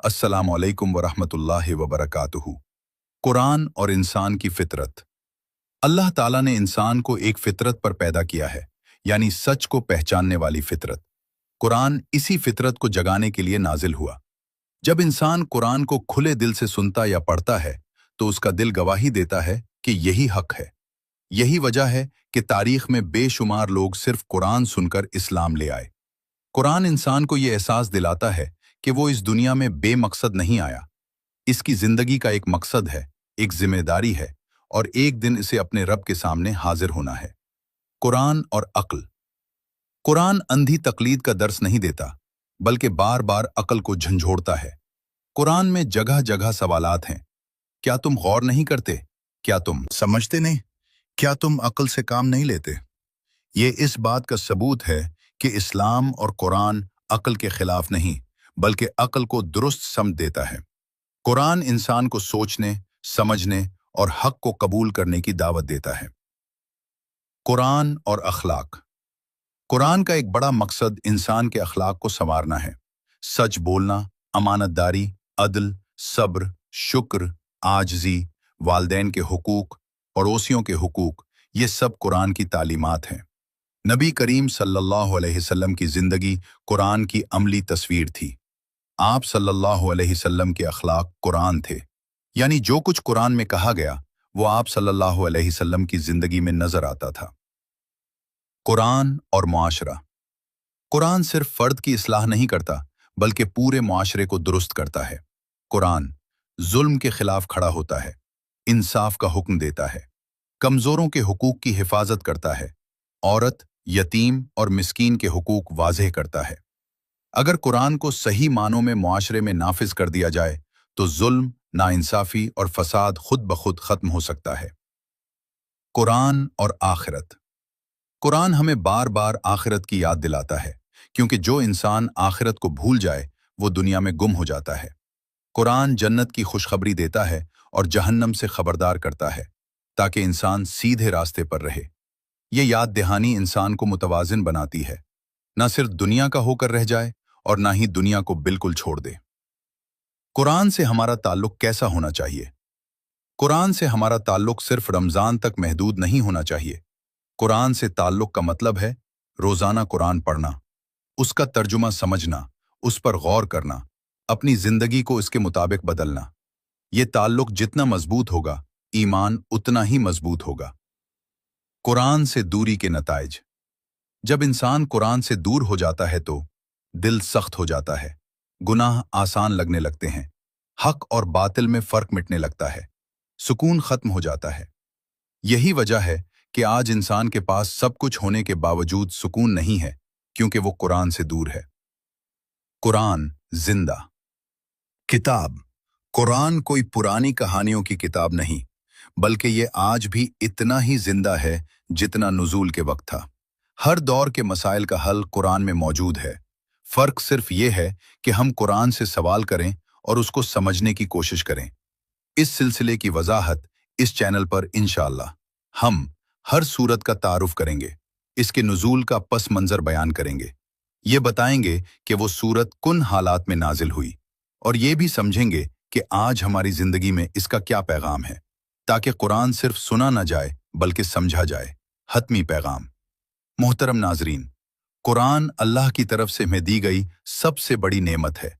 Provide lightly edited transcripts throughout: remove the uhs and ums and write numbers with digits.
अस्सलामु अलैकुम वरहमतुल्लाहि वबरकातुहू। कुरान और इंसान की फितरत। अल्लाह ताला ने इंसान को एक फितरत पर पैदा किया है, यानी सच को पहचानने वाली फितरत। कुरान इसी फितरत को जगाने के लिए नाजिल हुआ। जब इंसान कुरान को खुले दिल से सुनता या पढ़ता है, तो उसका दिल गवाही देता है कि यही हक है। यही वजह है कि तारीख में बेशुमार लोग सिर्फ कुरान सुनकर इस्लाम ले आए। कुरान इंसान को ये एहसास दिलाता है कि वो इस दुनिया में बेमकसद नहीं आया। इसकी जिंदगी का एक मकसद है, एक जिम्मेदारी है, और एक दिन इसे अपने रब के सामने हाजिर होना है। कुरान और अक्ल। कुरान अंधी तकलीद का दर्स नहीं देता, बल्कि बार बार अक्ल को झंझोड़ता है। कुरान में जगह जगह सवालात हैं। क्या तुम गौर नहीं करते? क्या तुम समझते नहीं? क्या तुम अक्ल से काम नहीं लेते? ये इस बात का सबूत है कि इस्लाम और कुरान अक्ल के खिलाफ नहीं, बल्कि अक्ल को दुरुस्त समझ देता है। कुरान इंसान को सोचने, समझने और हक को कबूल करने की दावत देता है। कुरान और अखलाक। कुरान का एक बड़ा मकसद इंसान के अखलाक को संवारना है। सच बोलना, अमानतदारी, अदल, सब्र, शुक्र, आजजी, वालदैन के हुकूक, पड़ोसियों के हुकूक, ये सब कुरान की तालीमात हैं। नबी करीम सल्लल्लाहु अलैहि वसल्लम की जिंदगी कुरान की अमली तस्वीर थी। आप सल्लल्लाहु अलैहि वसल्लम के अखलाक कुरान थे, यानी जो कुछ कुरान में कहा गया वो आप सल्लल्लाहु अलैहि वसल्लम की जिंदगी में नजर आता था। कुरान और मुआशरा। कुरान सिर्फ फर्द की इस्लाह नहीं करता, बल्कि पूरे मुआशरे को दुरुस्त करता है। कुरान जुल्म के खिलाफ खड़ा होता है, इंसाफ का हुक्म देता है, कमजोरों के हुकूक की हिफाजत करता है, औरत, यतीम और मिस्कीन के हुकूक वाज़ेह करता है। अगर कुरान को सही मानों में मुआशरे में नाफिज कर दिया जाए तो जुल्म, नाइंसाफी और फसाद खुद ब खुद खत्म हो सकता है। कुरान और आखिरत। कुरान हमें बार बार आखिरत की याद दिलाता है, क्योंकि जो इंसान आखिरत को भूल जाए वो दुनिया में गुम हो जाता है। कुरान जन्नत की खुशखबरी देता है और जहन्नम से खबरदार करता है, ताकि इंसान सीधे रास्ते पर रहे। ये याद दहानी इंसान को मुतवाजिन बनाती है, न सिर्फ दुनिया का होकर रह जाए और ना ही दुनिया को बिल्कुल छोड़ दे। कुरान से हमारा ताल्लुक कैसा होना चाहिए? कुरान से हमारा ताल्लुक सिर्फ रमजान तक महदूद नहीं होना चाहिए। कुरान से ताल्लुक का मतलब है रोजाना कुरान पढ़ना, उसका तर्जुमा समझना, उस पर गौर करना, अपनी जिंदगी को इसके मुताबिक बदलना। ये ताल्लुक जितना मजबूत होगा, ईमान उतना ही मजबूत होगा। कुरान से दूरी के नताइज। जब इंसान कुरान से दूर हो जाता है तो दिल सख्त हो जाता है, गुनाह आसान लगने लगते हैं, हक और बातिल में फर्क मिटने लगता है, सुकून खत्म हो जाता है। यही वजह है कि आज इंसान के पास सब कुछ होने के बावजूद सुकून नहीं है, क्योंकि वो कुरान से दूर है। कुरान जिंदा किताब। कुरान कोई पुरानी कहानियों की किताब नहीं, बल्कि ये आज भी इतना ही जिंदा है जितना नुज़ूल के वक्त था। हर दौर के मसाइल का हल कुरान में मौजूद है। फर्क सिर्फ ये है कि हम कुरान से सवाल करें और उसको समझने की कोशिश करें। इस सिलसिले की वजाहत इस चैनल पर इंशाअल्लाह हम हर सूरत का तारुफ करेंगे, इसके नुज़ूल का पस मंजर बयान करेंगे, ये बताएंगे कि वो सूरत किन हालात में नाजिल हुई, और ये भी समझेंगे कि आज हमारी जिंदगी में इसका क्या पैगाम है, ताकि कुरान सिर्फ सुना न जाए बल्कि समझा जाए। हतमी पैगाम। मोहतरम नाजरीन, कुरान अल्लाह की तरफ से हमें दी गई सबसे बड़ी नेमत है।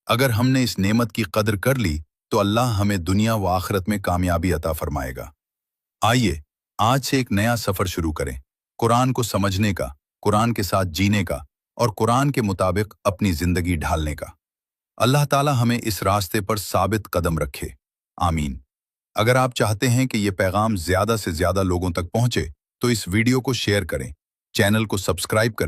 अगर हमने इस नेमत की कदर कर ली तो अल्लाह हमें दुनिया व आखिरत में कामयाबी अता फरमाएगा। आइए आज से एक नया सफर शुरू करें, कुरान को समझने का, कुरान के साथ जीने का और कुरान के मुताबिक अपनी जिंदगी ढालने का। अल्लाह ताला हमें इस रास्ते पर साबित कदम रखे। आमीन। अगर आप चाहते हैं कि ये पैगाम ज्यादा से ज्यादा लोगों तक पहुंचे तो इस वीडियो को शेयर करें, चैनल को सब्सक्राइब करें